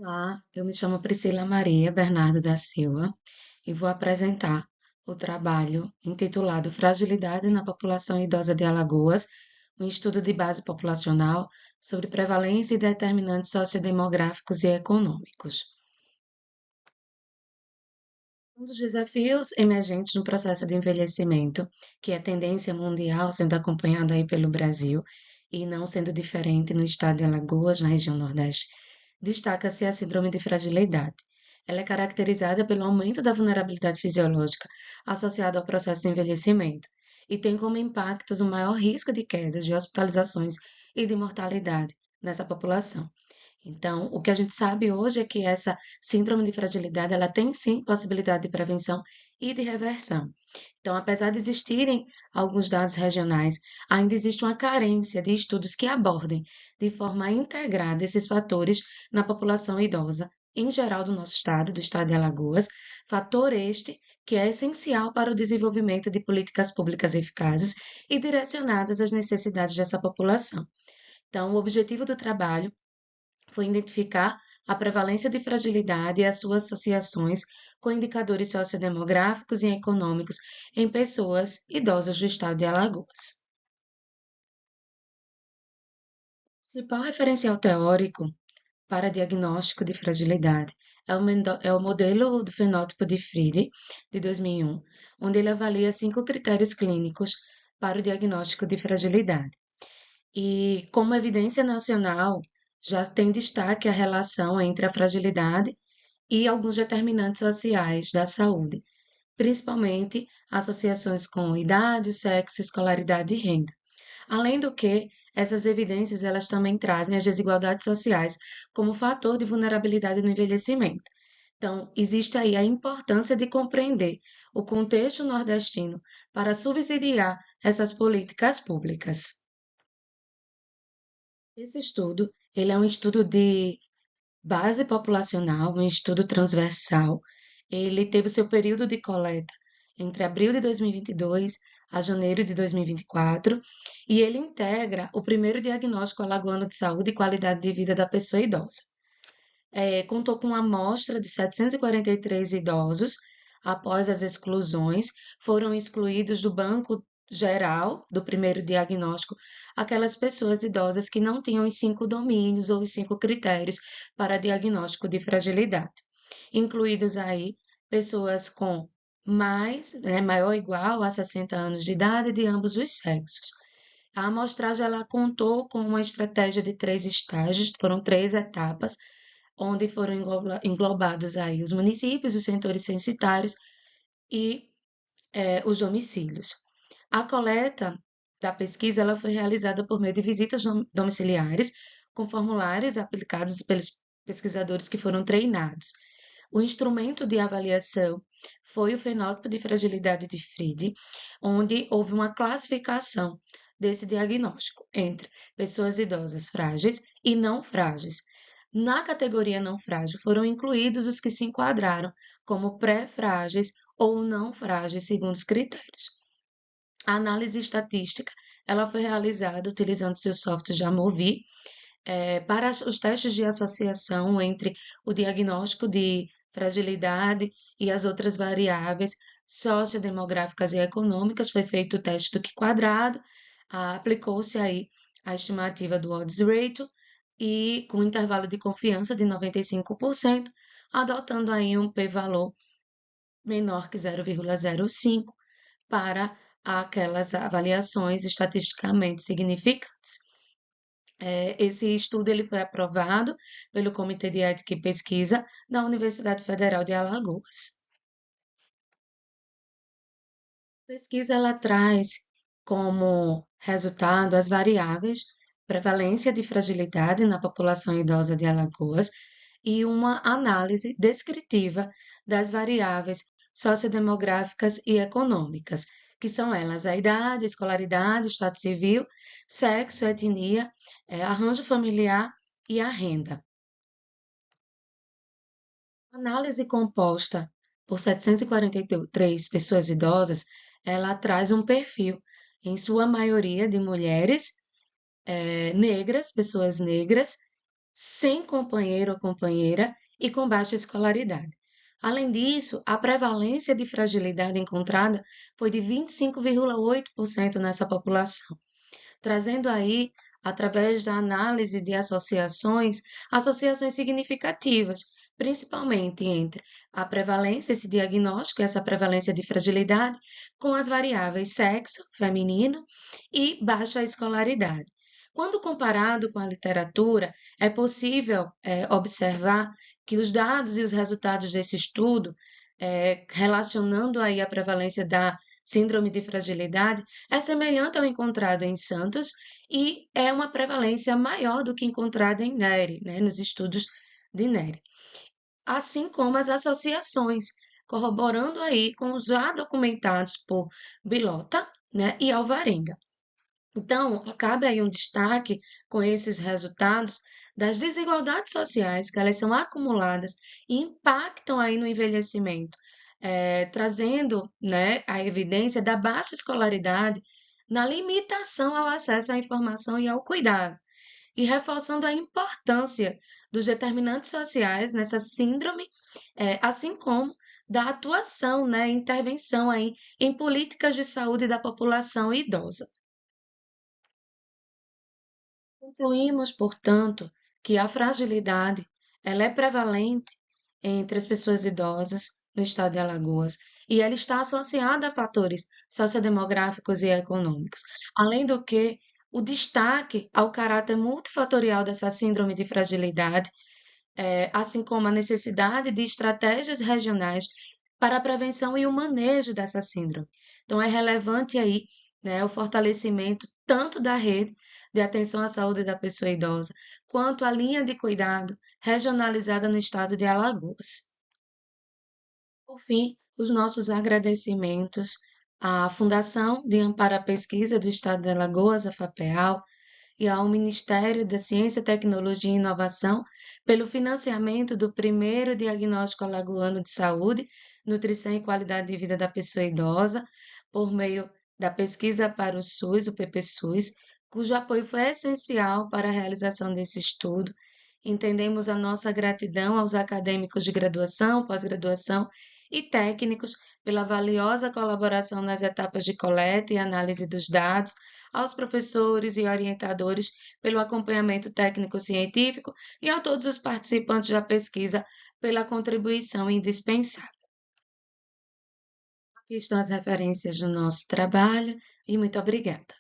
Olá, eu me chamo Priscila Maria Bernardo da Silva e vou apresentar o trabalho intitulado Fragilidade na População Idosa de Alagoas, um estudo de base populacional sobre prevalência e determinantes sociodemográficos e econômicos. Um dos desafios emergentes no processo de envelhecimento, que é tendência mundial sendo acompanhado aí pelo Brasil e não sendo diferente no estado de Alagoas, na região Nordeste, destaca-se a síndrome de fragilidade. Ela é caracterizada pelo aumento da vulnerabilidade fisiológica associada ao processo de envelhecimento e tem como impactos o maior risco de quedas, de hospitalizações e de mortalidade nessa população. Então, o que a gente sabe hoje é que essa síndrome de fragilidade, ela tem sim possibilidade de prevenção e de reversão. Então, apesar de existirem alguns dados regionais, ainda existe uma carência de estudos que abordem de forma integrada esses fatores na população idosa, em geral do nosso estado, do estado de Alagoas, fator este que é essencial para o desenvolvimento de políticas públicas eficazes e direcionadas às necessidades dessa população. Então, o objetivo do trabalho foi identificar a prevalência de fragilidade e as suas associações com indicadores sociodemográficos e econômicos em pessoas idosas do estado de Alagoas. O principal referencial teórico para diagnóstico de fragilidade é o modelo do fenótipo de Friede, de 2001, onde ele avalia 5 critérios clínicos para o diagnóstico de fragilidade. E, como evidência nacional, já tem destaque a relação entre a fragilidade e alguns determinantes sociais da saúde, principalmente associações com idade, sexo, escolaridade e renda. Além do que, essas evidências elas também trazem as desigualdades sociais como fator de vulnerabilidade no envelhecimento. Então, existe aí a importância de compreender o contexto nordestino para subsidiar essas políticas públicas. Esse estudo, ele é um estudo de base populacional, um estudo transversal. Ele teve o seu período de coleta entre abril de 2022 a janeiro de 2024 e ele integra o primeiro diagnóstico alagoano de saúde e qualidade de vida da pessoa idosa. Contou com uma amostra de 743 idosos. Após as exclusões, foram excluídos do banco geral do primeiro diagnóstico aquelas pessoas idosas que não tinham os 5 domínios ou os 5 critérios para diagnóstico de fragilidade. Incluídos aí pessoas com maior ou igual a 60 anos de idade de ambos os sexos. A amostragem ela contou com uma estratégia de 3 estágios, foram 3 etapas, onde foram englobados aí os municípios, os setores censitários e os domicílios. A coleta da pesquisa ela foi realizada por meio de visitas domiciliares, com formulários aplicados pelos pesquisadores que foram treinados. O instrumento de avaliação foi o fenótipo de fragilidade de Friede, onde houve uma classificação desse diagnóstico entre pessoas idosas frágeis e não frágeis. Na categoria não frágil foram incluídos os que se enquadraram como pré-frágeis ou não frágeis segundo os critérios. A análise estatística ela foi realizada utilizando seus softwares de Amovi para os testes de associação entre o diagnóstico de fragilidade e as outras variáveis sociodemográficas e econômicas. Foi feito o teste do Q quadrado, aplicou-se aí a estimativa do odds ratio e com intervalo de confiança de 95%, adotando aí um p-valor menor que 0,05 para aquelas avaliações estatisticamente significantes. Esse estudo ele foi aprovado pelo Comitê de Ética e Pesquisa da Universidade Federal de Alagoas. A pesquisa ela traz como resultado as variáveis prevalência de fragilidade na população idosa de Alagoas e uma análise descritiva das variáveis sociodemográficas e econômicas, que são elas a idade, a escolaridade, o estado civil, sexo, etnia, arranjo familiar e a renda. A análise composta por 743 pessoas idosas, ela traz um perfil, em sua maioria, de mulheres negras, pessoas negras, sem companheiro ou companheira e com baixa escolaridade. Além disso, a prevalência de fragilidade encontrada foi de 25,8% nessa população, trazendo aí, através da análise de associações significativas, principalmente entre a prevalência, esse diagnóstico, essa prevalência de fragilidade, com as variáveis sexo, feminino e baixa escolaridade. Quando comparado com a literatura, é possível observar que os dados e os resultados desse estudo, relacionando aí a prevalência da síndrome de fragilidade, é semelhante ao encontrado em Santos e é uma prevalência maior do que encontrada em Nery, né, nos estudos de Nery. Assim como as associações, corroborando aí com os já documentados por Bilota, né, e Alvarenga. Então, cabe aí um destaque com esses resultados das desigualdades sociais que elas são acumuladas e impactam aí no envelhecimento, trazendo, né, a evidência da baixa escolaridade na limitação ao acesso à informação e ao cuidado, e reforçando a importância dos determinantes sociais nessa síndrome, assim como da atuação, né, intervenção aí em políticas de saúde da população idosa. Concluímos, portanto, que a fragilidade ela é prevalente entre as pessoas idosas no estado de Alagoas e ela está associada a fatores sociodemográficos e econômicos. Além do que, o destaque ao caráter multifatorial dessa síndrome de fragilidade, assim como a necessidade de estratégias regionais para a prevenção e o manejo dessa síndrome. Então, é relevante aí, né, o fortalecimento tanto da rede de atenção à saúde da pessoa idosa, quanto a linha de cuidado regionalizada no estado de Alagoas. Por fim, os nossos agradecimentos à Fundação de Amparo à Pesquisa do Estado de Alagoas, a FAPEAL, e ao Ministério da Ciência, Tecnologia e Inovação pelo financiamento do primeiro diagnóstico alagoano de saúde, nutrição e qualidade de vida da pessoa idosa, por meio da pesquisa para o SUS, o PPSUS, cujo apoio foi essencial para a realização desse estudo. Entendemos a nossa gratidão aos acadêmicos de graduação, pós-graduação e técnicos pela valiosa colaboração nas etapas de coleta e análise dos dados, aos professores e orientadores pelo acompanhamento técnico-científico e a todos os participantes da pesquisa pela contribuição indispensável. Aqui estão as referências do nosso trabalho e muito obrigada.